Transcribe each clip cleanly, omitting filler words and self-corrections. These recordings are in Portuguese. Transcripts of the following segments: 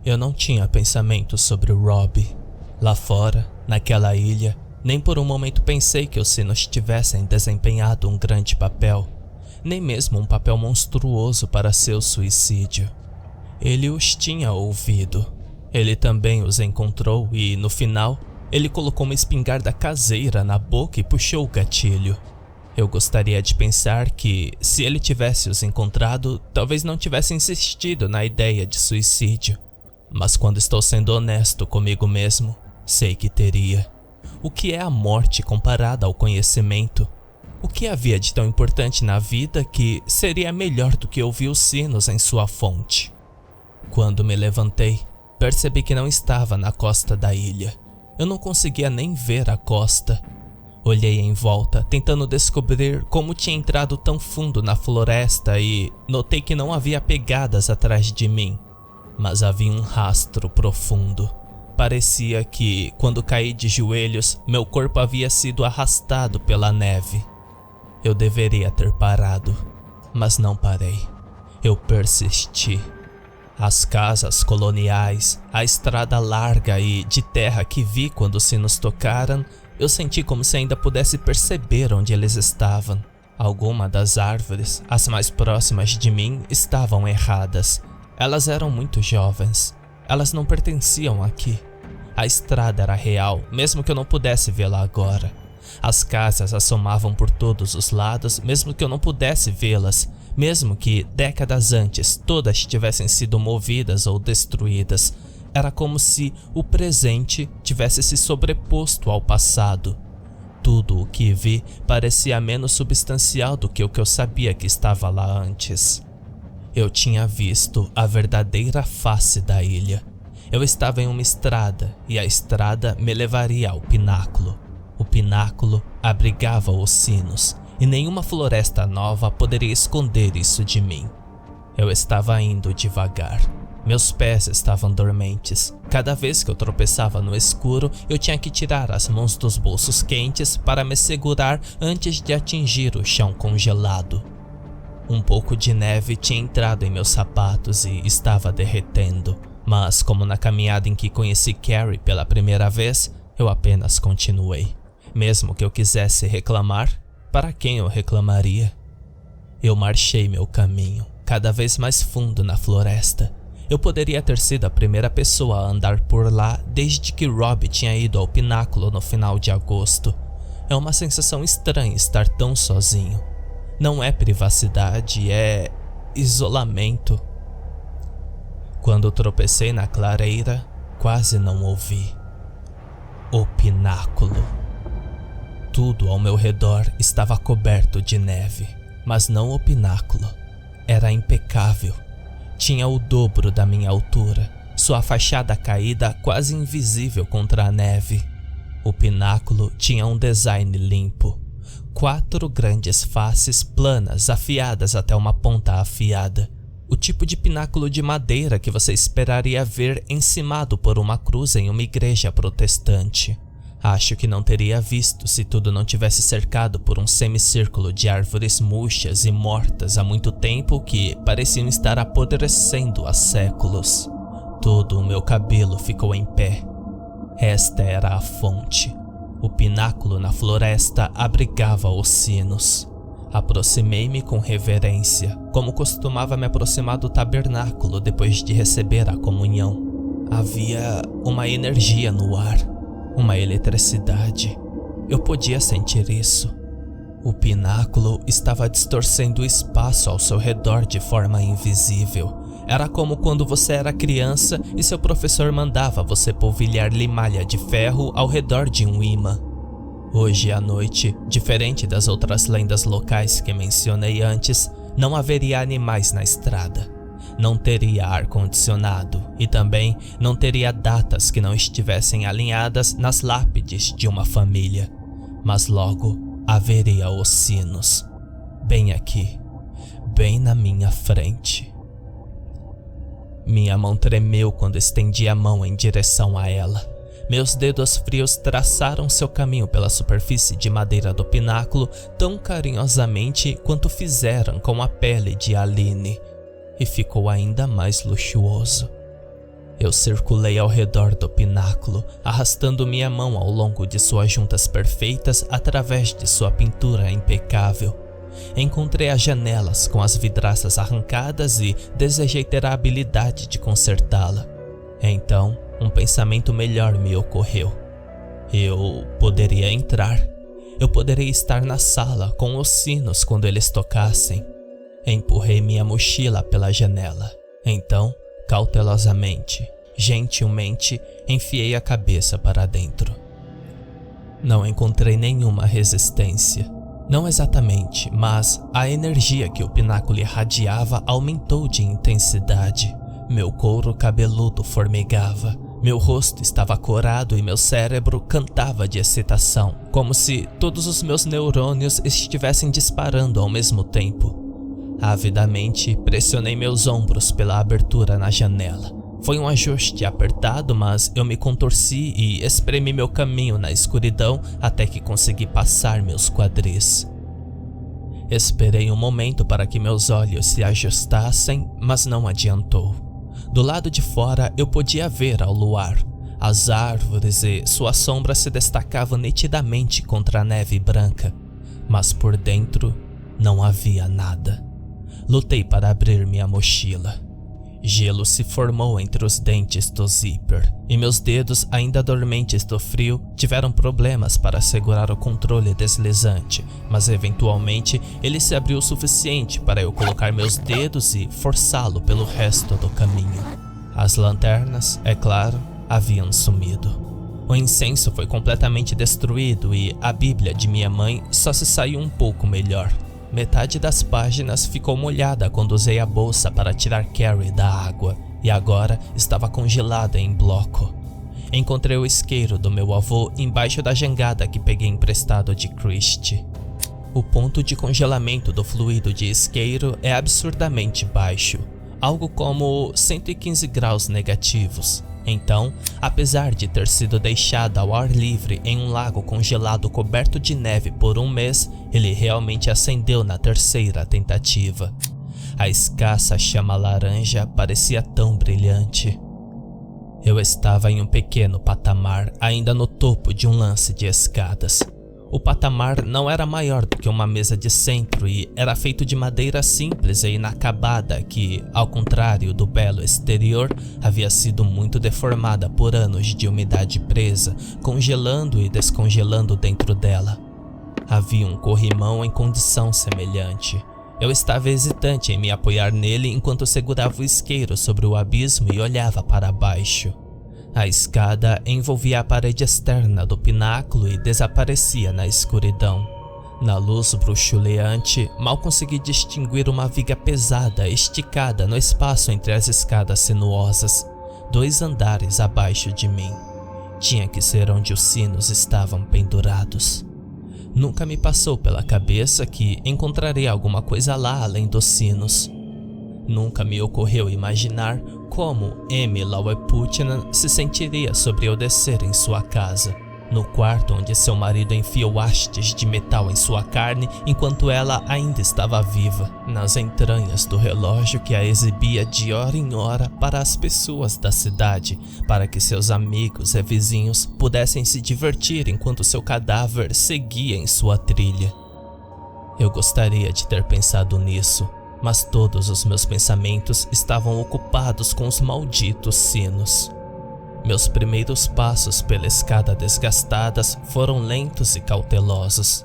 Eu não tinha pensamento sobre o Robbie. Lá fora, naquela ilha, nem por um momento pensei que os sinos tivessem desempenhado um grande papel, nem mesmo um papel monstruoso para seu suicídio. Ele os tinha ouvido. Ele também os encontrou e, no final, ele colocou uma espingarda caseira na boca e puxou o gatilho. Eu gostaria de pensar que, se ele tivesse os encontrado, talvez não tivesse insistido na ideia de suicídio. Mas quando estou sendo honesto comigo mesmo, sei que teria. O que é a morte comparada ao conhecimento? O que havia de tão importante na vida que seria melhor do que ouvir os sinos em sua fonte? Quando me levantei, percebi que não estava na costa da ilha. Eu não conseguia nem ver a costa. Olhei em volta, tentando descobrir como tinha entrado tão fundo na floresta e notei que não havia pegadas atrás de mim, mas havia um rastro profundo. Parecia que, quando caí de joelhos, meu corpo havia sido arrastado pela neve. Eu deveria ter parado, mas não parei. Eu persisti. As casas coloniais, a estrada larga e de terra que vi quando os sinos tocaram, eu senti como se ainda pudesse perceber onde eles estavam. Algumas das árvores, as mais próximas de mim, estavam erradas. Elas eram muito jovens. Elas não pertenciam aqui. A estrada era real, mesmo que eu não pudesse vê-la agora. As casas assomavam por todos os lados, mesmo que eu não pudesse vê-las. Mesmo que, décadas antes, todas tivessem sido movidas ou destruídas. Era como se o presente tivesse se sobreposto ao passado. Tudo o que vi parecia menos substancial do que o que eu sabia que estava lá antes. Eu tinha visto a verdadeira face da ilha. Eu estava em uma estrada e a estrada me levaria ao pináculo. O pináculo abrigava os sinos e nenhuma floresta nova poderia esconder isso de mim. Eu estava indo devagar. Meus pés estavam dormentes. Cada vez que eu tropeçava no escuro, eu tinha que tirar as mãos dos bolsos quentes para me segurar antes de atingir o chão congelado. Um pouco de neve tinha entrado em meus sapatos e estava derretendo, mas como na caminhada em que conheci Carrie pela primeira vez, eu apenas continuei. Mesmo que eu quisesse reclamar, para quem eu reclamaria? Eu marchei meu caminho, cada vez mais fundo na floresta. Eu poderia ter sido a primeira pessoa a andar por lá desde que Robbie tinha ido ao pináculo no final de agosto. É uma sensação estranha estar tão sozinho. Não é privacidade, é isolamento. Quando tropecei na clareira, quase não ouvi. O pináculo. Tudo ao meu redor estava coberto de neve, mas não o pináculo. Era impecável. Tinha o dobro da minha altura, sua fachada caída quase invisível contra a neve. O pináculo tinha um design limpo. 4 grandes faces planas afiadas até uma ponta afiada. O tipo de pináculo de madeira que você esperaria ver encimado por uma cruz em uma igreja protestante. Acho que não teria visto se tudo não tivesse cercado por um semicírculo de árvores murchas e mortas há muito tempo que pareciam estar apodrecendo há séculos. Todo o meu cabelo ficou em pé. Esta era a fonte. O pináculo na floresta abrigava os sinos. Aproximei-me com reverência, como costumava me aproximar do tabernáculo depois de receber a comunhão. Havia uma energia no ar. Uma eletricidade. Eu podia sentir isso. O pináculo estava distorcendo o espaço ao seu redor de forma invisível. Era como quando você era criança e seu professor mandava você polvilhar limalha de ferro ao redor de um ímã. Hoje à noite, diferente das outras lendas locais que mencionei antes, não haveria animais na estrada. Não teria ar-condicionado e também não teria datas que não estivessem alinhadas nas lápides de uma família. Mas logo haveria os sinos, bem aqui, bem na minha frente. Minha mão tremeu quando estendi a mão em direção a ela. Meus dedos frios traçaram seu caminho pela superfície de madeira do pináculo tão carinhosamente quanto fizeram com a pele de Aline. E ficou ainda mais luxuoso. Eu circulei ao redor do pináculo, arrastando minha mão ao longo de suas juntas perfeitas através de sua pintura impecável. Encontrei as janelas com as vidraças arrancadas e desejei ter a habilidade de consertá-la. Então, um pensamento melhor me ocorreu. Eu poderia entrar. Eu poderia estar na sala com os sinos quando eles tocassem. Empurrei minha mochila pela janela. Então, cautelosamente, gentilmente, enfiei a cabeça para dentro. Não encontrei nenhuma resistência. Não exatamente, mas a energia que o pináculo irradiava aumentou de intensidade. Meu couro cabeludo formigava, meu rosto estava corado e meu cérebro cantava de excitação, como se todos os meus neurônios estivessem disparando ao mesmo tempo. Avidamente, pressionei meus ombros pela abertura na janela. Foi um ajuste apertado, mas eu me contorci e espremi meu caminho na escuridão até que consegui passar meus quadris. Esperei um momento para que meus olhos se ajustassem, mas não adiantou. Do lado de fora eu podia ver ao luar. As árvores e sua sombra se destacavam nitidamente contra a neve branca, mas por dentro não havia nada. Lutei para abrir minha mochila. Gelo se formou entre os dentes do zíper, e meus dedos, ainda dormentes do frio, tiveram problemas para segurar o controle deslizante, mas eventualmente ele se abriu o suficiente para eu colocar meus dedos e forçá-lo pelo resto do caminho. As lanternas, é claro, haviam sumido. O incenso foi completamente destruído e a Bíblia de minha mãe só se saiu um pouco melhor. Metade das páginas ficou molhada quando usei a bolsa para tirar Carrie da água e agora estava congelada em bloco. Encontrei o isqueiro do meu avô embaixo da jangada que peguei emprestado de Christie. O ponto de congelamento do fluido de isqueiro é absurdamente baixo, algo como 115 graus negativos. Então, apesar de ter sido deixado ao ar livre em um lago congelado coberto de neve por um mês, ele realmente acendeu na terceira tentativa. A escassa chama laranja parecia tão brilhante. Eu estava em um pequeno patamar, ainda no topo de um lance de escadas. O patamar não era maior do que uma mesa de centro e era feito de madeira simples e inacabada que, ao contrário do belo exterior, havia sido muito deformada por anos de umidade presa, congelando e descongelando dentro dela. Havia um corrimão em condição semelhante. Eu estava hesitante em me apoiar nele enquanto segurava o isqueiro sobre o abismo e olhava para baixo. A escada envolvia a parede externa do pináculo e desaparecia na escuridão. Na luz bruxuleante, mal consegui distinguir uma viga pesada esticada no espaço entre as escadas sinuosas, 2 andares abaixo de mim. Tinha que ser onde os sinos estavam pendurados. Nunca me passou pela cabeça que encontraria alguma coisa lá além dos sinos. Nunca me ocorreu imaginar como Amy Laweputian se sentiria sobre eu descer em sua casa, no quarto onde seu marido enfiou hastes de metal em sua carne enquanto ela ainda estava viva, nas entranhas do relógio que a exibia de hora em hora para as pessoas da cidade, para que seus amigos e vizinhos pudessem se divertir enquanto seu cadáver seguia em sua trilha. Eu gostaria de ter pensado nisso, mas todos os meus pensamentos estavam ocupados com os malditos sinos. Meus primeiros passos pela escada desgastadas foram lentos e cautelosos.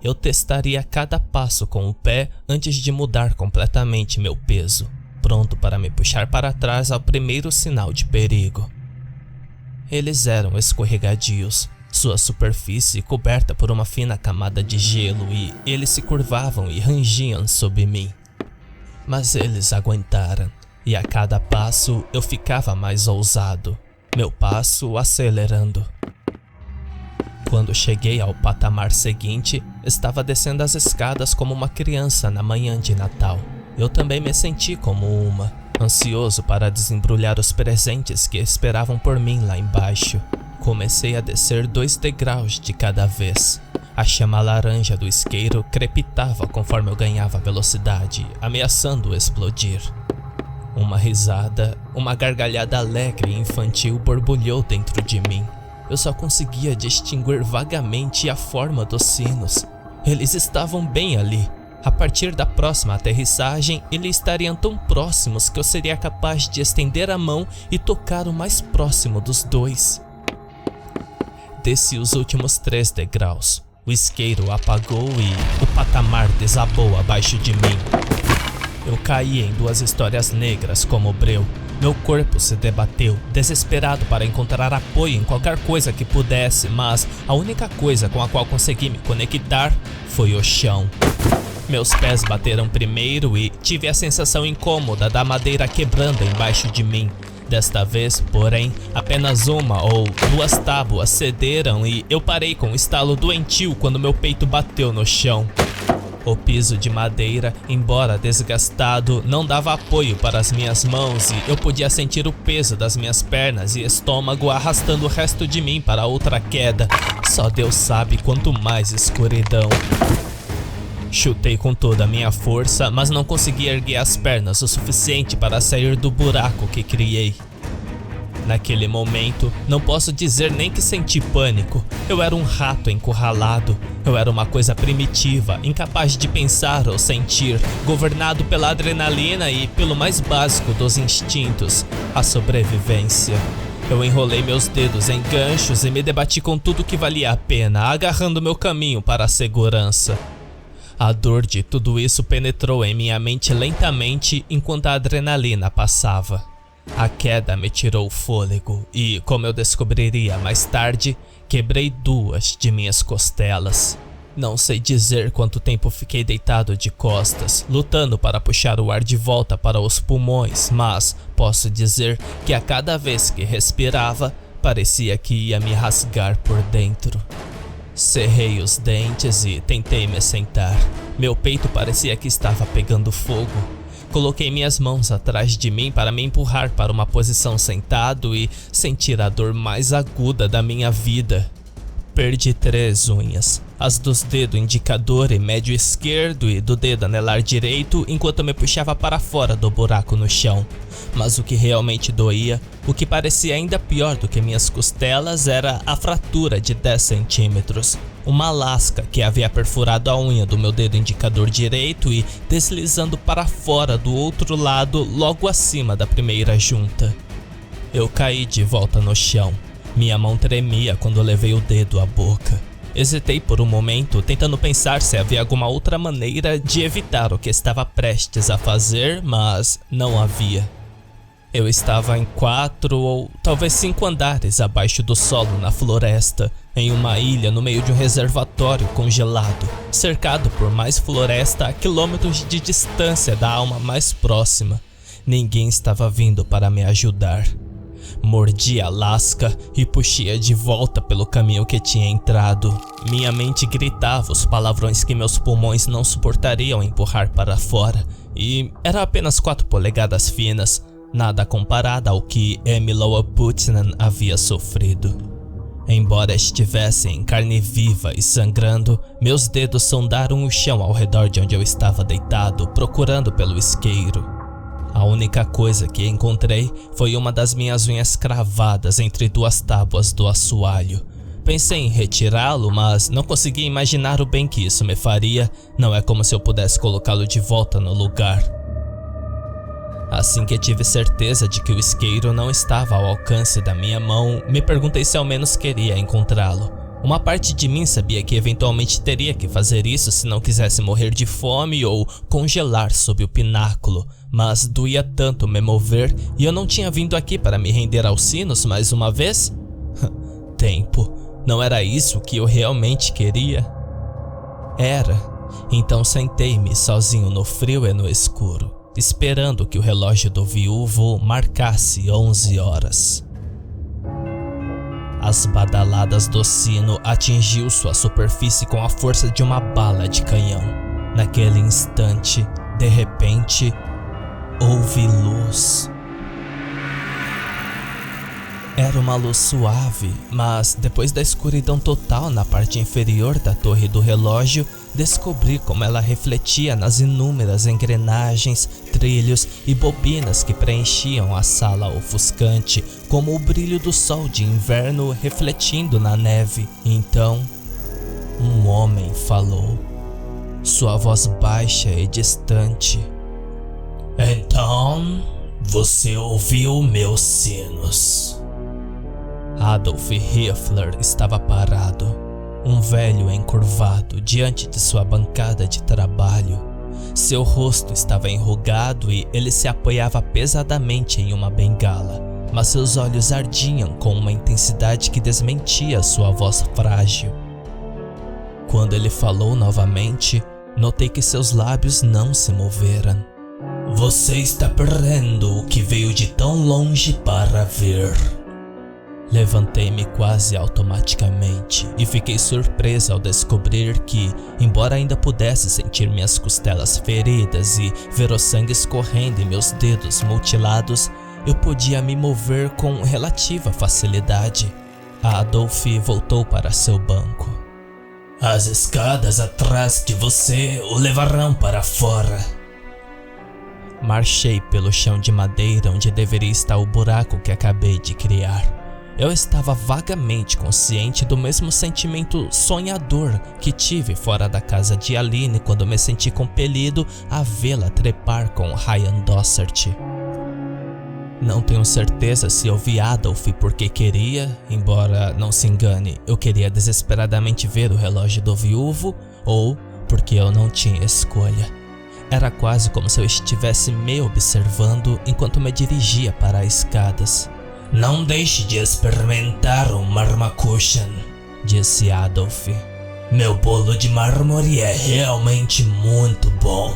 Eu testaria cada passo com o pé antes de mudar completamente meu peso, pronto para me puxar para trás ao primeiro sinal de perigo. Eles eram escorregadios, sua superfície coberta por uma fina camada de gelo e eles se curvavam e rangiam sob mim. Mas eles aguentaram, e a cada passo eu ficava mais ousado, meu passo acelerando. Quando cheguei ao patamar seguinte, estava descendo as escadas como uma criança na manhã de Natal. Eu também me senti como uma, ansioso para desembrulhar os presentes que esperavam por mim lá embaixo. Comecei a descer 2 degraus de cada vez. A chama laranja do isqueiro crepitava conforme eu ganhava velocidade, ameaçando explodir. Uma risada, uma gargalhada alegre e infantil borbulhou dentro de mim. Eu só conseguia distinguir vagamente a forma dos sinos. Eles estavam bem ali. A partir da próxima aterrissagem, eles estariam tão próximos que eu seria capaz de estender a mão e tocar o mais próximo dos dois. Desci os últimos 3 degraus. O isqueiro apagou e o patamar desabou abaixo de mim. Eu caí em 2 histórias negras como breu. Meu corpo se debateu, desesperado para encontrar apoio em qualquer coisa que pudesse, mas a única coisa com a qual consegui me conectar foi o chão. Meus pés bateram primeiro e tive a sensação incômoda da madeira quebrando embaixo de mim. Desta vez, porém, apenas 1 ou 2 tábuas cederam e eu parei com um estalo doentio quando meu peito bateu no chão. O piso de madeira, embora desgastado, não dava apoio para as minhas mãos e eu podia sentir o peso das minhas pernas e estômago arrastando o resto de mim para outra queda. Só Deus sabe quanto mais escuridão. Chutei com toda a minha força, mas não consegui erguer as pernas o suficiente para sair do buraco que criei. Naquele momento, não posso dizer nem que senti pânico. Eu era um rato encurralado. Eu era uma coisa primitiva, incapaz de pensar ou sentir, governado pela adrenalina e pelo mais básico dos instintos, a sobrevivência. Eu enrolei meus dedos em ganchos e me debati com tudo que valia a pena, agarrando meu caminho para a segurança. A dor de tudo isso penetrou em minha mente lentamente enquanto a adrenalina passava. A queda me tirou o fôlego e, como eu descobriria mais tarde, quebrei 2 de minhas costelas. Não sei dizer quanto tempo fiquei deitado de costas, lutando para puxar o ar de volta para os pulmões, mas posso dizer que a cada vez que respirava, parecia que ia me rasgar por dentro. Cerrei os dentes e tentei me sentar. Meu peito parecia que estava pegando fogo. Coloquei minhas mãos atrás de mim para me empurrar para uma posição sentado e sentir a dor mais aguda da minha vida. Perdi 3 unhas, as dos dedo indicador e médio esquerdo e do dedo anelar direito, enquanto me puxava para fora do buraco no chão. Mas o que realmente doía, o que parecia ainda pior do que minhas costelas, era a fratura de 10 centímetros. Uma lasca que havia perfurado a unha do meu dedo indicador direito e deslizando para fora do outro lado, logo acima da primeira junta. Eu caí de volta no chão. Minha mão tremia quando levei o dedo à boca. Hesitei por um momento, tentando pensar se havia alguma outra maneira de evitar o que estava prestes a fazer, mas não havia. Eu estava em 4 ou talvez 5 andares abaixo do solo na floresta, em uma ilha no meio de um reservatório congelado, cercado por mais floresta a quilômetros de distância da alma mais próxima. Ninguém estava vindo para me ajudar. Mordi a lasca e puxei-a de volta pelo caminho que tinha entrado. Minha mente gritava os palavrões que meus pulmões não suportariam empurrar para fora, e era apenas 4 polegadas finas, nada comparada ao que Emiloa Putnam havia sofrido. Embora estivesse em carne viva e sangrando, meus dedos sondaram o chão ao redor de onde eu estava deitado, procurando pelo isqueiro. A única coisa que encontrei foi uma das minhas unhas cravadas entre 2 tábuas do assoalho. Pensei em retirá-lo, mas não consegui imaginar o bem que isso me faria. Não é como se eu pudesse colocá-lo de volta no lugar. Assim que tive certeza de que o isqueiro não estava ao alcance da minha mão, me perguntei se ao menos queria encontrá-lo. Uma parte de mim sabia que eventualmente teria que fazer isso se não quisesse morrer de fome ou congelar sob o pináculo, mas doía tanto me mover e eu não tinha vindo aqui para me render aos sinos mais uma vez? Tempo. Não era isso que eu realmente queria? Era. Então sentei-me sozinho no frio e no escuro, esperando que o relógio do viúvo marcasse 11 horas. As badaladas do sino atingiu sua superfície com a força de uma bala de canhão. Naquele instante, de repente, houve luz. Era uma luz suave, mas depois da escuridão total na parte inferior da torre do relógio, descobri como ela refletia nas inúmeras engrenagens, trilhos e bobinas que preenchiam a sala ofuscante, como o brilho do sol de inverno refletindo na neve. Então, um homem falou, sua voz baixa e distante. Então, você ouviu meus sinos. Adolf Hieffler estava parado, um velho encurvado diante de sua bancada de trabalho. Seu rosto estava enrugado e ele se apoiava pesadamente em uma bengala, mas seus olhos ardiam com uma intensidade que desmentia sua voz frágil. Quando ele falou novamente, notei que seus lábios não se moveram. Você está perdendo o que veio de tão longe para ver. Levantei-me quase automaticamente e fiquei surpresa ao descobrir que, embora ainda pudesse sentir minhas costelas feridas e ver o sangue escorrendo em meus dedos mutilados, eu podia me mover com relativa facilidade. Adolf voltou para seu banco. As escadas atrás de você o levarão para fora. Marchei pelo chão de madeira onde deveria estar o buraco que acabei de criar. Eu estava vagamente consciente do mesmo sentimento sonhador que tive fora da casa de Aline quando me senti compelido a vê-la trepar com Ryan Dossert. Não tenho certeza se eu vi Adolf porque queria, embora não se engane, eu queria desesperadamente ver o relógio do viúvo, ou porque eu não tinha escolha. Era quase como se eu estivesse me observando enquanto me dirigia para as escadas. Não deixe de experimentar o Marmakuchen, disse Adolf. Meu bolo de mármore é realmente muito bom.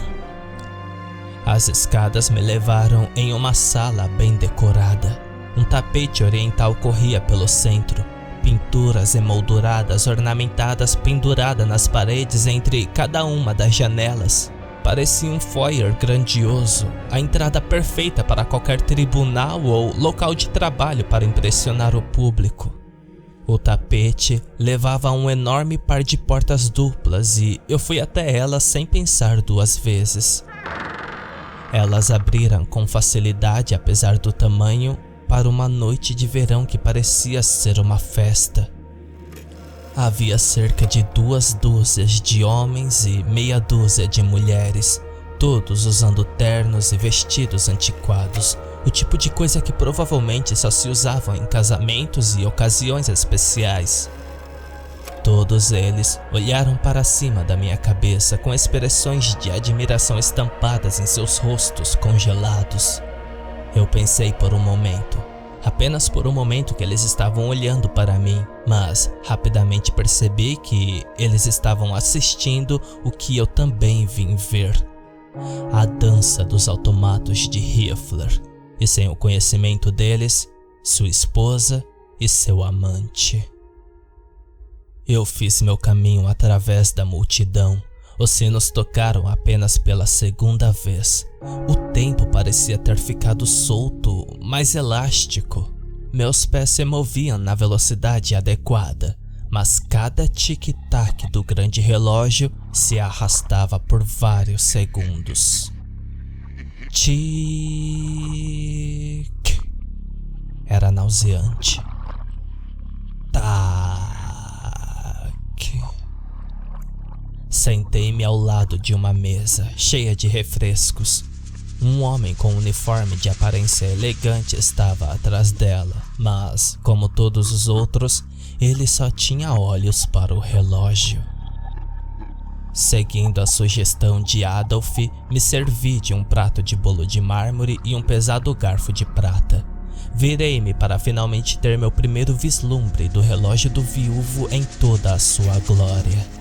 As escadas me levaram em uma sala bem decorada. Um tapete oriental corria pelo centro. Pinturas emolduradas ornamentadas penduradas nas paredes entre cada uma das janelas. Parecia um foyer grandioso, a entrada perfeita para qualquer tribunal ou local de trabalho para impressionar o público. O tapete levava a um enorme par de portas duplas e eu fui até elas sem pensar duas vezes. Elas abriram com facilidade, apesar do tamanho, para uma noite de verão que parecia ser uma festa. Havia cerca de 2 dúzias de homens e meia dúzia de mulheres, todos usando ternos e vestidos antiquados, o tipo de coisa que provavelmente só se usavam em casamentos e ocasiões especiais. Todos eles olharam para cima da minha cabeça com expressões de admiração estampadas em seus rostos congelados. Eu pensei por um momento, apenas por um momento, que eles estavam olhando para mim, mas rapidamente percebi que eles estavam assistindo o que eu também vim ver. A dança dos automatos de Hieffler, e sem o conhecimento deles, sua esposa e seu amante. Eu fiz meu caminho através da multidão. Os sinos tocaram apenas pela segunda vez. O tempo parecia ter ficado solto, mais elástico. Meus pés se moviam na velocidade adequada, mas cada tic-tac do grande relógio se arrastava por vários segundos. Tic. Era nauseante. Tac. Sentei-me ao lado de uma mesa cheia de refrescos. Um homem com um uniforme de aparência elegante estava atrás dela, mas, como todos os outros, ele só tinha olhos para o relógio. Seguindo a sugestão de Adolf, me servi de um prato de bolo de mármore e um pesado garfo de prata. Virei-me para finalmente ter meu primeiro vislumbre do relógio do viúvo em toda a sua glória.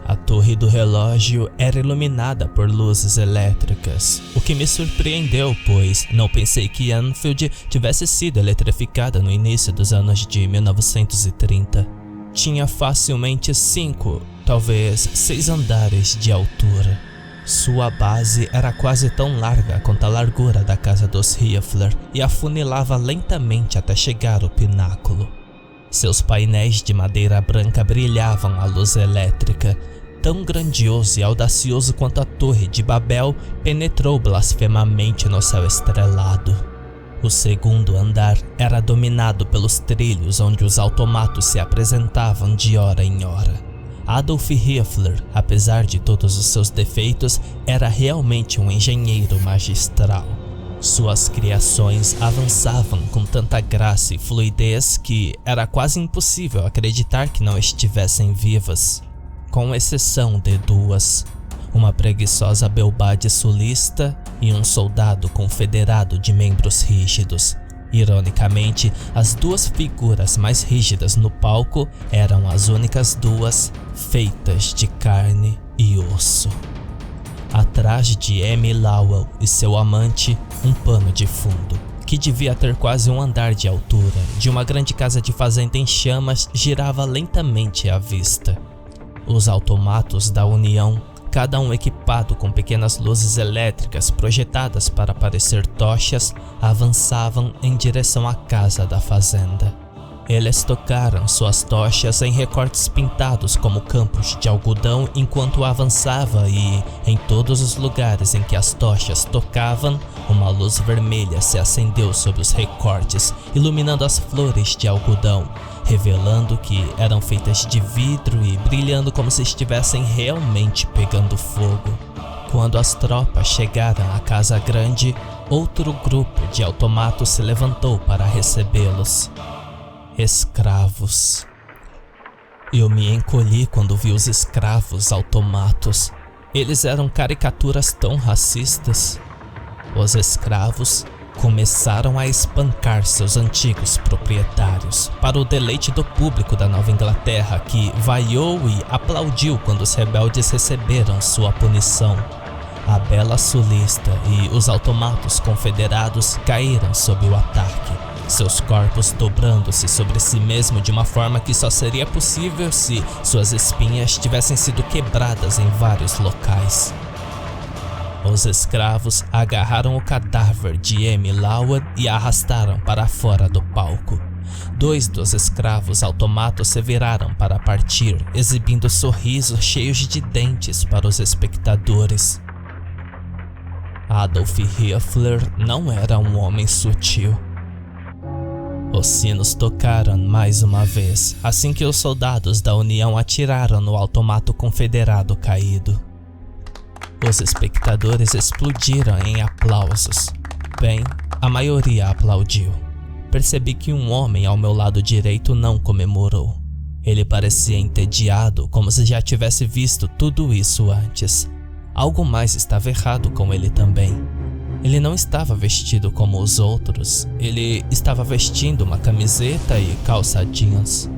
A torre do relógio era iluminada por luzes elétricas, o que me surpreendeu, pois não pensei que Anfield tivesse sido eletrificada no início dos anos de 1930. Tinha facilmente 5, talvez 6 andares de altura. Sua base era quase tão larga quanto a largura da casa dos Hieffler e afunilava lentamente até chegar ao pináculo. Seus painéis de madeira branca brilhavam à luz elétrica, tão grandioso e audacioso quanto a Torre de Babel penetrou blasfemamente no céu estrelado. O segundo andar era dominado pelos trilhos onde os automatos se apresentavam de hora em hora. Adolf Hitler, apesar de todos os seus defeitos, era realmente um engenheiro magistral. Suas criações avançavam com tanta graça e fluidez que era quase impossível acreditar que não estivessem vivas, com exceção de duas: uma preguiçosa beldade sulista e um soldado confederado de membros rígidos. Ironicamente, as duas figuras mais rígidas no palco eram as únicas duas feitas de carne e osso. Atrás de Amy Lowell e seu amante, um pano de fundo, que devia ter quase um andar de altura, de uma grande casa de fazenda em chamas, girava lentamente à vista. Os automatos da União, cada um equipado com pequenas luzes elétricas projetadas para parecer tochas, avançavam em direção à casa da fazenda. Eles tocaram suas tochas em recortes pintados como campos de algodão enquanto avançava e, em todos os lugares em que as tochas tocavam, uma luz vermelha se acendeu sobre os recortes, iluminando as flores de algodão, revelando que eram feitas de vidro e brilhando como se estivessem realmente pegando fogo. Quando as tropas chegaram à casa grande, outro grupo de automatos se levantou para recebê-los. Escravos. Eu me encolhi quando vi os escravos automatos. Eles eram caricaturas tão racistas. Os escravos começaram a espancar seus antigos proprietários, para o deleite do público da Nova Inglaterra, que vaiou e aplaudiu quando os rebeldes receberam sua punição. A bela sulista e os automatos confederados caíram sob o ataque, seus corpos dobrando-se sobre si mesmo de uma forma que só seria possível se suas espinhas tivessem sido quebradas em vários locais. Os escravos agarraram o cadáver de Amy Lowell e a arrastaram para fora do palco. Dois dos escravos automatos se viraram para partir, exibindo sorrisos cheios de dentes para os espectadores. Adolf Hitler não era um homem sutil. Os sinos tocaram mais uma vez, assim que os soldados da União atiraram no automato confederado caído. Os espectadores explodiram em aplausos. Bem, a maioria aplaudiu. Percebi que um homem ao meu lado direito não comemorou. Ele parecia entediado, como se já tivesse visto tudo isso antes. Algo mais estava errado com ele também. Ele não estava vestido como os outros. Ele estava vestindo uma camiseta e calça jeans.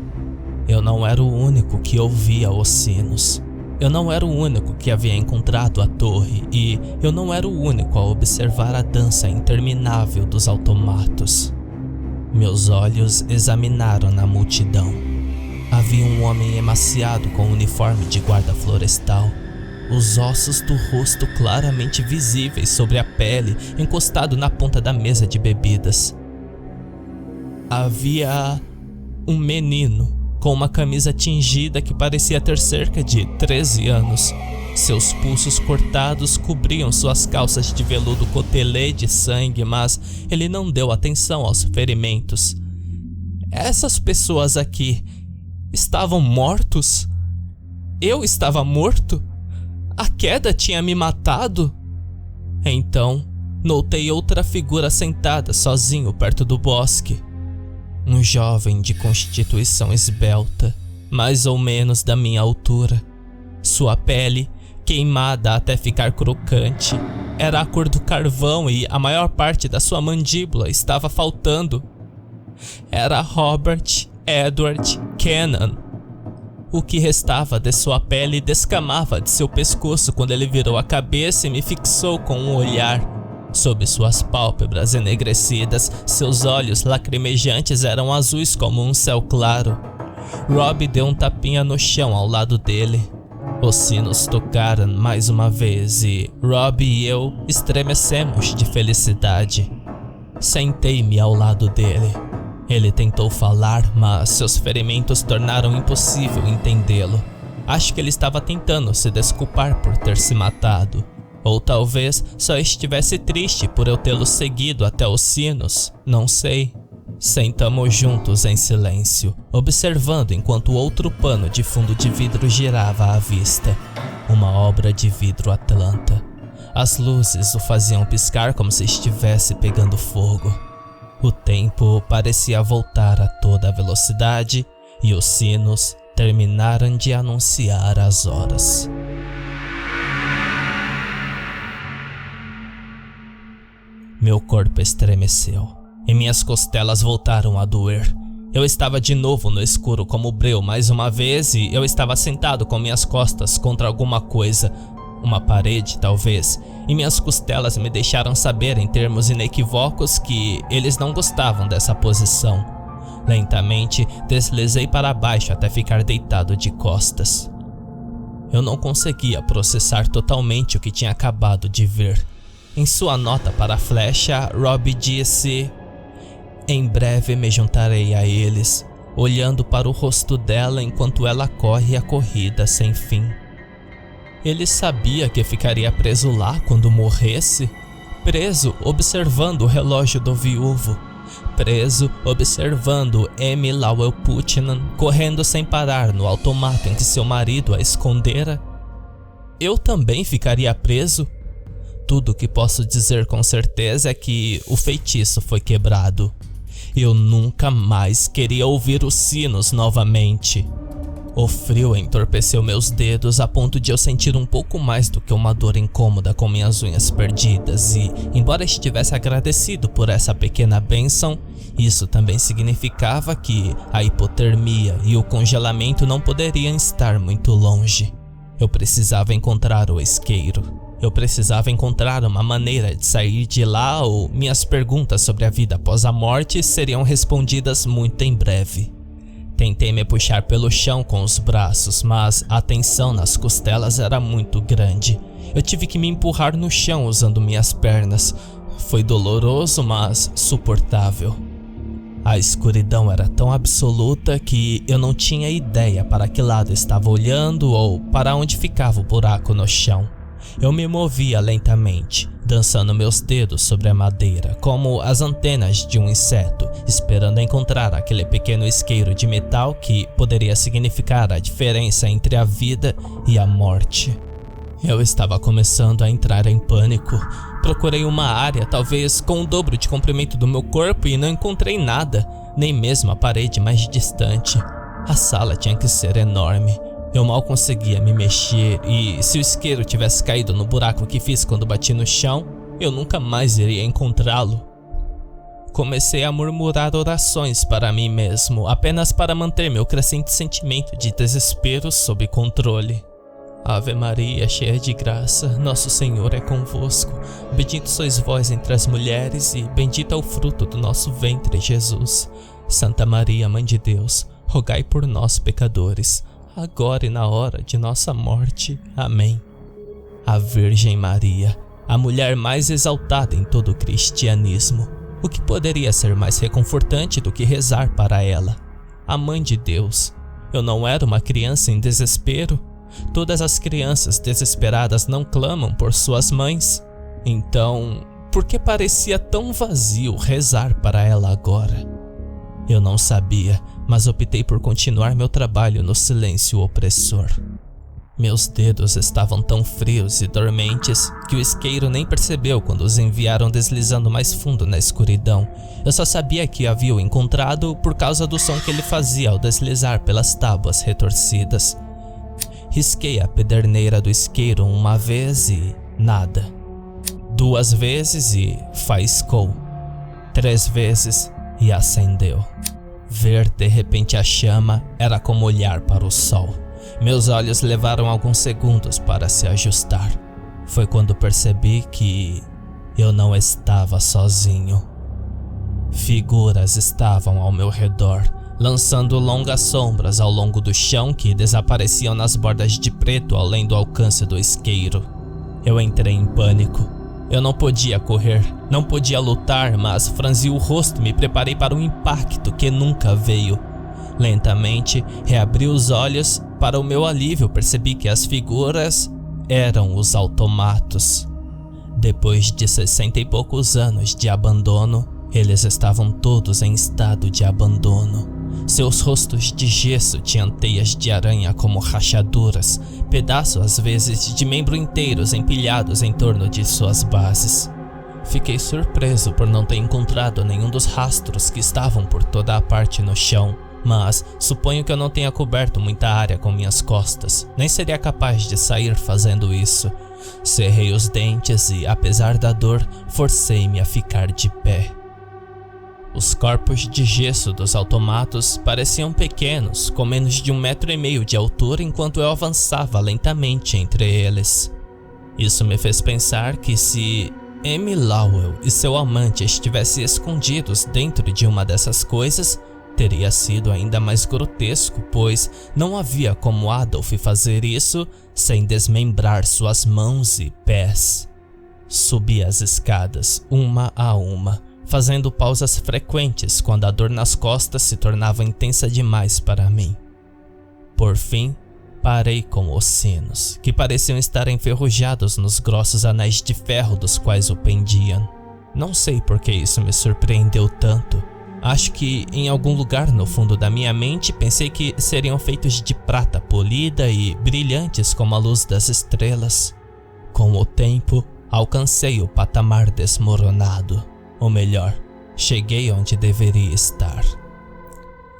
Eu não era o único que ouvia os sinos. Eu não era o único que havia encontrado a torre e eu não era o único a observar a dança interminável dos automatos. Meus olhos examinaram na multidão. Havia um homem emaciado com um uniforme de guarda florestal, os ossos do rosto claramente visíveis sobre a pele, encostado na ponta da mesa de bebidas. Havia um menino com uma camisa tingida que parecia ter cerca de 13 anos. Seus pulsos cortados cobriam suas calças de veludo cotelê de sangue, mas ele não deu atenção aos ferimentos. Essas pessoas aqui estavam mortos? Eu estava morto? A queda tinha me matado? Então, notei outra figura sentada sozinho perto do bosque. Um jovem de constituição esbelta, mais ou menos da minha altura. Sua pele, queimada até ficar crocante, era a cor do carvão e a maior parte da sua mandíbula estava faltando. Era Robert Edward Kennan. O que restava de sua pele descamava de seu pescoço quando ele virou a cabeça e me fixou com um olhar. Sob suas pálpebras enegrecidas, seus olhos lacrimejantes eram azuis como um céu claro. Rob deu um tapinha no chão ao lado dele. Os sinos tocaram mais uma vez e Rob e eu estremecemos de felicidade. Sentei-me ao lado dele. Ele tentou falar, mas seus ferimentos tornaram impossível entendê-lo. Acho que ele estava tentando se desculpar por ter se matado. Ou talvez só estivesse triste por eu tê-lo seguido até os sinos, não sei. Sentamos juntos em silêncio, observando enquanto outro pano de fundo de vidro girava à vista. Uma obra de vidro Atlanta. As luzes o faziam piscar como se estivesse pegando fogo. O tempo parecia voltar a toda velocidade e os sinos terminaram de anunciar as horas. Meu corpo estremeceu e minhas costelas voltaram a doer. Eu estava de novo no escuro como breu mais uma vez e eu estava sentado com minhas costas contra alguma coisa, uma parede talvez, e minhas costelas me deixaram saber em termos inequívocos que eles não gostavam dessa posição. Lentamente deslizei para baixo até ficar deitado de costas. Eu não conseguia processar totalmente o que tinha acabado de ver. Em sua nota para a flecha, Robbie disse: "Em breve me juntarei a eles", olhando para o rosto dela enquanto ela corre a corrida sem fim. Ele sabia que ficaria preso lá quando morresse? Preso observando o relógio do viúvo. Preso observando Amy Lowell Putnam correndo sem parar no automato em que seu marido a escondera? Eu também ficaria preso? Tudo o que posso dizer com certeza é que o feitiço foi quebrado. Eu nunca mais queria ouvir os sinos novamente. O frio entorpeceu meus dedos a ponto de eu sentir um pouco mais do que uma dor incômoda com minhas unhas perdidas e, embora estivesse agradecido por essa pequena bênção, isso também significava que a hipotermia e o congelamento não poderiam estar muito longe. Eu precisava encontrar o isqueiro. Eu precisava encontrar uma maneira de sair de lá ou minhas perguntas sobre a vida após a morte seriam respondidas muito em breve. Tentei me puxar pelo chão com os braços, mas a tensão nas costelas era muito grande. Eu tive que me empurrar no chão usando minhas pernas. Foi doloroso, mas suportável. A escuridão era tão absoluta que eu não tinha ideia para que lado estava olhando ou para onde ficava o buraco no chão. Eu me movia lentamente, dançando meus dedos sobre a madeira, como as antenas de um inseto, esperando encontrar aquele pequeno isqueiro de metal que poderia significar a diferença entre a vida e a morte. Eu estava começando a entrar em pânico. Procurei uma área, talvez com o dobro de comprimento do meu corpo, e não encontrei nada, nem mesmo a parede mais distante. A sala tinha que ser enorme. Eu mal conseguia me mexer e, se o isqueiro tivesse caído no buraco que fiz quando bati no chão, eu nunca mais iria encontrá-lo. Comecei a murmurar orações para mim mesmo, apenas para manter meu crescente sentimento de desespero sob controle. Ave Maria, cheia de graça, nosso Senhor é convosco. Bendito sois vós entre as mulheres e bendito é o fruto do nosso ventre, Jesus. Santa Maria, Mãe de Deus, rogai por nós, pecadores, agora e na hora de nossa morte. Amém. A Virgem Maria, a mulher mais exaltada em todo o cristianismo. O que poderia ser mais reconfortante do que rezar para ela? A Mãe de Deus. Eu não era uma criança em desespero? Todas as crianças desesperadas não clamam por suas mães? Então, por que parecia tão vazio rezar para ela agora? Eu não sabia, mas optei por continuar meu trabalho no silêncio opressor. Meus dedos estavam tão frios e dormentes que o isqueiro nem percebeu quando os enviaram deslizando mais fundo na escuridão. Eu só sabia que havia o encontrado por causa do som que ele fazia ao deslizar pelas tábuas retorcidas. Risquei a pederneira do isqueiro uma vez e nada. 2 vezes e faiscou. 3 vezes e acendeu. Ver de repente a chama era como olhar para o sol. Meus olhos levaram alguns segundos para se ajustar. Foi quando percebi que eu não estava sozinho. Figuras estavam ao meu redor, lançando longas sombras ao longo do chão que desapareciam nas bordas de preto além do alcance do isqueiro. Eu entrei em pânico. Eu não podia correr, não podia lutar, mas franzi o rosto e me preparei para um impacto que nunca veio. Lentamente, reabri os olhos para o meu alívio, percebi que as figuras eram os automatos. Depois de 60 e poucos anos de abandono, eles estavam todos em estado de abandono. Seus rostos de gesso tinham teias de aranha como rachaduras, pedaços às vezes de membros inteiros empilhados em torno de suas bases. Fiquei surpreso por não ter encontrado nenhum dos rastros que estavam por toda a parte no chão, mas suponho que eu não tenha coberto muita área com minhas costas, nem seria capaz de sair fazendo isso. Cerrei os dentes e, apesar da dor, forcei-me a ficar de pé. Os corpos de gesso dos automatos pareciam pequenos, com menos de 1,5 metro de altura, enquanto eu avançava lentamente entre eles. Isso me fez pensar que se Amy Lowell e seu amante estivessem escondidos dentro de uma dessas coisas, teria sido ainda mais grotesco, pois não havia como Adolf fazer isso sem desmembrar suas mãos e pés. Subi as escadas, uma a uma, fazendo pausas frequentes quando a dor nas costas se tornava intensa demais para mim. Por fim, parei com os sinos, que pareciam estar enferrujados nos grossos anéis de ferro dos quais o pendiam. Não sei por que isso me surpreendeu tanto. Acho que em algum lugar no fundo da minha mente pensei que seriam feitos de prata polida e brilhantes como a luz das estrelas. Com o tempo, alcancei o patamar desmoronado. Ou melhor, cheguei onde deveria estar.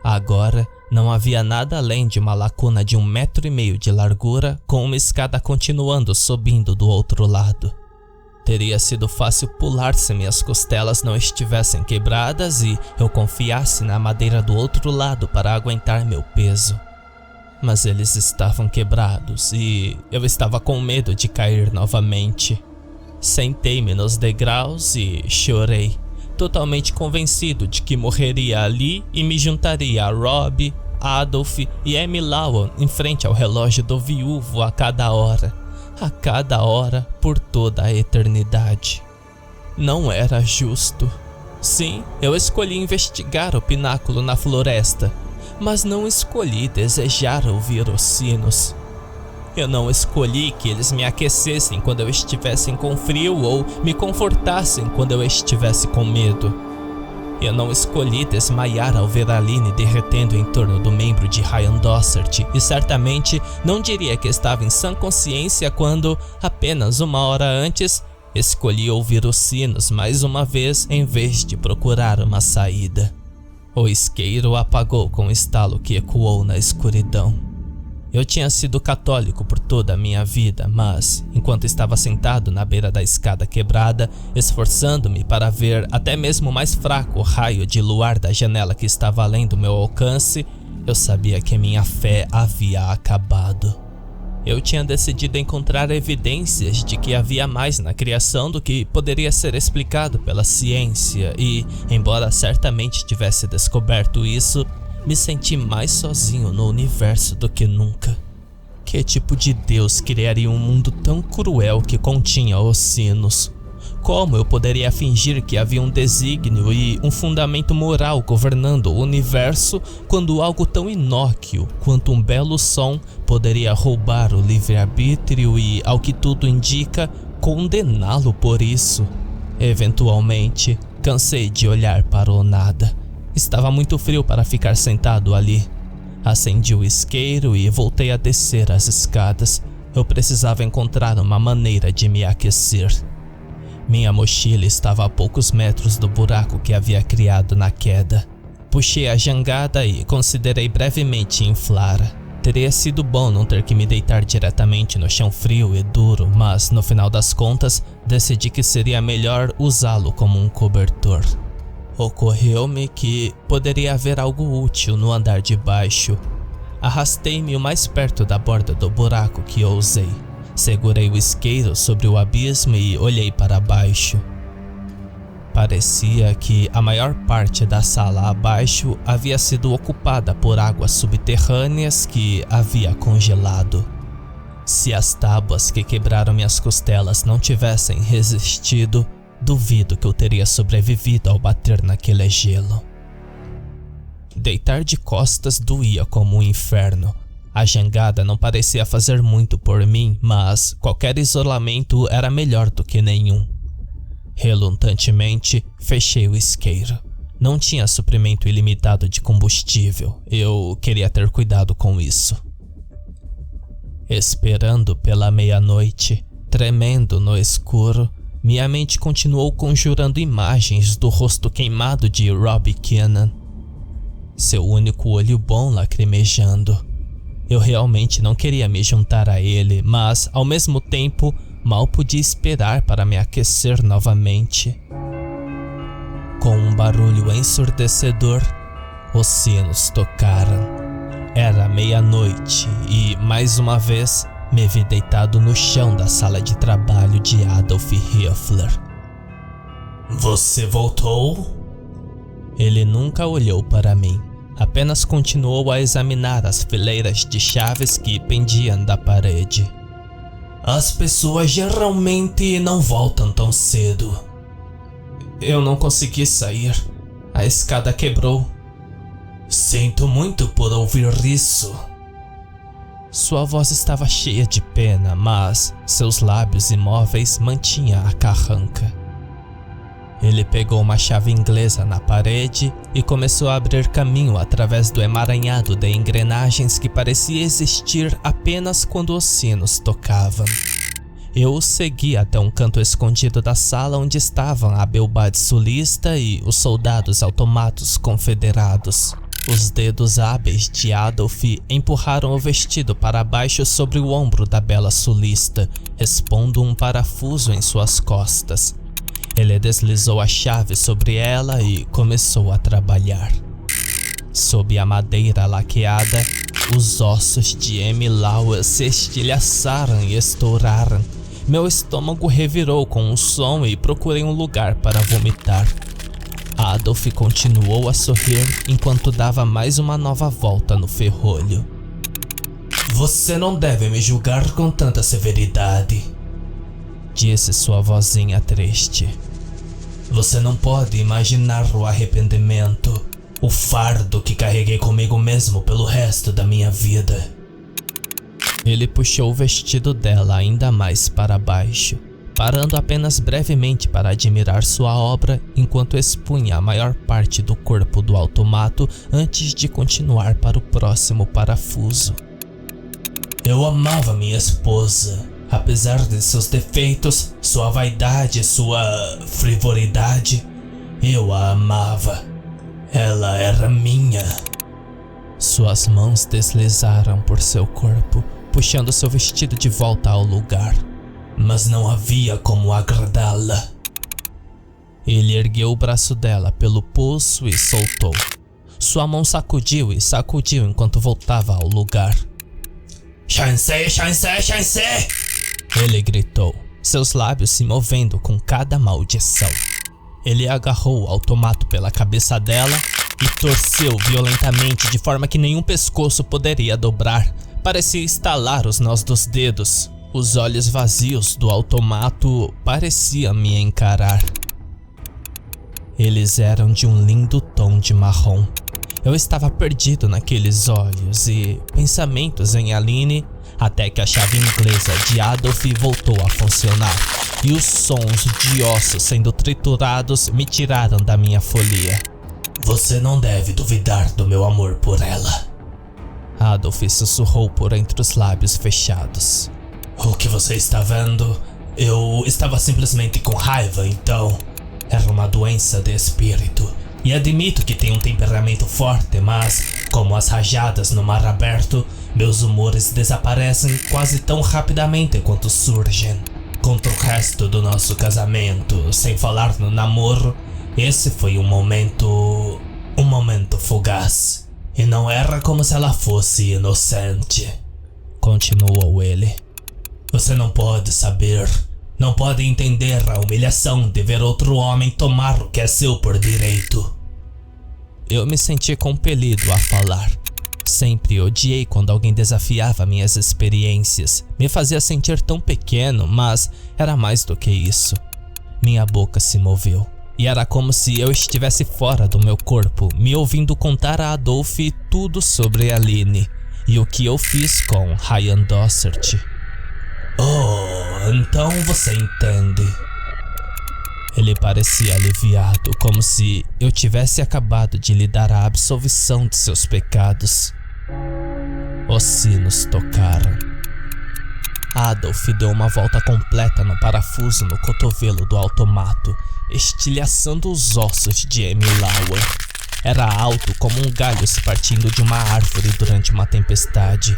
Agora, não havia nada além de uma lacuna de 1,5 metro de largura, com uma escada continuando subindo do outro lado. Teria sido fácil pular se minhas costelas não estivessem quebradas e eu confiasse na madeira do outro lado para aguentar meu peso. Mas eles estavam quebrados e eu estava com medo de cair novamente. Sentei-me nos degraus e chorei, totalmente convencido de que morreria ali e me juntaria a Rob, Adolf e Amy Lowell em frente ao relógio do viúvo a cada hora por toda a eternidade. Não era justo. Sim, eu escolhi investigar o pináculo na floresta, mas não escolhi desejar ouvir os sinos. Eu não escolhi que eles me aquecessem quando eu estivesse com frio ou me confortassem quando eu estivesse com medo. Eu não escolhi desmaiar ao ver Aline derretendo em torno do membro de Ryan Dossert e certamente não diria que estava em sã consciência quando, apenas 1 hora antes, escolhi ouvir os sinos mais uma vez em vez de procurar uma saída. O isqueiro apagou com um estalo que ecoou na escuridão. Eu tinha sido católico por toda a minha vida, mas, enquanto estava sentado na beira da escada quebrada, esforçando-me para ver até mesmo o mais fraco raio de luar da janela que estava além do meu alcance, eu sabia que minha fé havia acabado. Eu tinha decidido encontrar evidências de que havia mais na criação do que poderia ser explicado pela ciência e, embora certamente tivesse descoberto isso, me senti mais sozinho no universo do que nunca. Que tipo de Deus criaria um mundo tão cruel que continha os sinos? Como eu poderia fingir que havia um desígnio e um fundamento moral governando o universo quando algo tão inócuo quanto um belo som poderia roubar o livre-arbítrio e, ao que tudo indica, condená-lo por isso? Eventualmente, cansei de olhar para o nada. Estava muito frio para ficar sentado ali. Acendi o isqueiro e voltei a descer as escadas. Eu precisava encontrar uma maneira de me aquecer. Minha mochila estava a poucos metros do buraco que havia criado na queda. Puxei a jangada e considerei brevemente inflar. Teria sido bom não ter que me deitar diretamente no chão frio e duro, mas no final das contas decidi que seria melhor usá-lo como um cobertor. Ocorreu-me que poderia haver algo útil no andar de baixo. Arrastei-me o mais perto da borda do buraco que ousei. Segurei o isqueiro sobre o abismo e olhei para baixo. Parecia que a maior parte da sala abaixo havia sido ocupada por águas subterrâneas que havia congelado. Se as tábuas que quebraram minhas costelas não tivessem resistido, duvido que eu teria sobrevivido ao bater naquele gelo. Deitar de costas doía como um inferno. A jangada não parecia fazer muito por mim, mas qualquer isolamento era melhor do que nenhum. Relutantemente, fechei o isqueiro. Não tinha suprimento ilimitado de combustível. Eu queria ter cuidado com isso. Esperando pela meia-noite, tremendo no escuro, minha mente continuou conjurando imagens do rosto queimado de Robbie Keenan. Seu único olho bom lacrimejando. Eu realmente não queria me juntar a ele, mas, ao mesmo tempo, mal podia esperar para me aquecer novamente. Com um barulho ensurdecedor, os sinos tocaram. Era meia-noite e, mais uma vez, me vi deitado no chão da sala de trabalho de Adolf Hilfler. Você voltou? Ele nunca olhou para mim. Apenas continuou a examinar as fileiras de chaves que pendiam da parede. As pessoas geralmente não voltam tão cedo. Eu não consegui sair. A escada quebrou. Sinto muito por ouvir isso. Sua voz estava cheia de pena, mas seus lábios imóveis mantinham a carranca. Ele pegou uma chave inglesa na parede e começou a abrir caminho através do emaranhado de engrenagens que parecia existir apenas quando os sinos tocavam. Eu o segui até um canto escondido da sala onde estavam a beldade sulista e os soldados automatos confederados. Os dedos hábeis de Adolf empurraram o vestido para baixo sobre o ombro da bela sulista, expondo um parafuso em suas costas. Ele deslizou a chave sobre ela e começou a trabalhar. Sob a madeira laqueada, os ossos de Amy Lowell se estilhaçaram e estouraram. Meu estômago revirou com um som e procurei um lugar para vomitar. Adolf continuou a sorrir enquanto dava mais uma nova volta no ferrolho. Você não deve me julgar com tanta severidade, disse sua vozinha triste. Você não pode imaginar o arrependimento, o fardo que carreguei comigo mesmo pelo resto da minha vida. Ele puxou o vestido dela ainda mais para baixo, parando apenas brevemente para admirar sua obra enquanto expunha a maior parte do corpo do automato antes de continuar para o próximo parafuso. Eu amava minha esposa. Apesar de seus defeitos, sua vaidade e sua frivolidade, eu a amava. Ela era minha. Suas mãos deslizaram por seu corpo, puxando seu vestido de volta ao lugar. Mas não havia como agradá-la. Ele ergueu o braço dela pelo pulso e soltou. Sua mão sacudiu e sacudiu enquanto voltava ao lugar. Chancey, Chancey, Chancey! Ele gritou, seus lábios se movendo com cada maldição. Ele agarrou o automato pela cabeça dela e torceu violentamente de forma que nenhum pescoço poderia dobrar. Parecia estalar os nós dos dedos. Os olhos vazios do automato pareciam me encarar. Eles eram de um lindo tom de marrom. Eu estava perdido naqueles olhos e pensamentos em Aline, até que a chave inglesa de Adolf voltou a funcionar e os sons de ossos sendo triturados me tiraram da minha folia. Você não deve duvidar do meu amor por ela. Adolf sussurrou por entre os lábios fechados. O que você está vendo? Eu estava simplesmente com raiva, então. Era uma doença de espírito. E admito que tenho um temperamento forte, mas, como as rajadas no mar aberto, meus humores desaparecem quase tão rapidamente quanto surgem. Contra o resto do nosso casamento, sem falar no namoro, esse foi um momento fugaz. E não era como se ela fosse inocente. Continuou ele. Você não pode saber, não pode entender a humilhação de ver outro homem tomar o que é seu por direito. Eu me senti compelido a falar. Sempre odiei quando alguém desafiava minhas experiências. Me fazia sentir tão pequeno, mas era mais do que isso. Minha boca se moveu. E era como se eu estivesse fora do meu corpo, me ouvindo contar a Adolf tudo sobre Aline. E o que eu fiz com Ryan Dossert? Oh, então você entende. Ele parecia aliviado, como se eu tivesse acabado de lhe dar a absolvição de seus pecados. Os sinos tocaram. Adolf deu uma volta completa no parafuso no cotovelo do automato, estilhaçando os ossos de Amy Lauer. Era alto como um galho se partindo de uma árvore durante uma tempestade.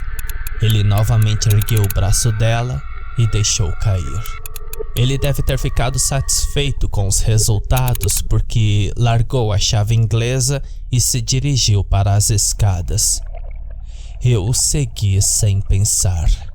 Ele novamente ergueu o braço dela e deixou cair. Ele deve ter ficado satisfeito com os resultados porque largou a chave inglesa e se dirigiu para as escadas. Eu o segui sem pensar.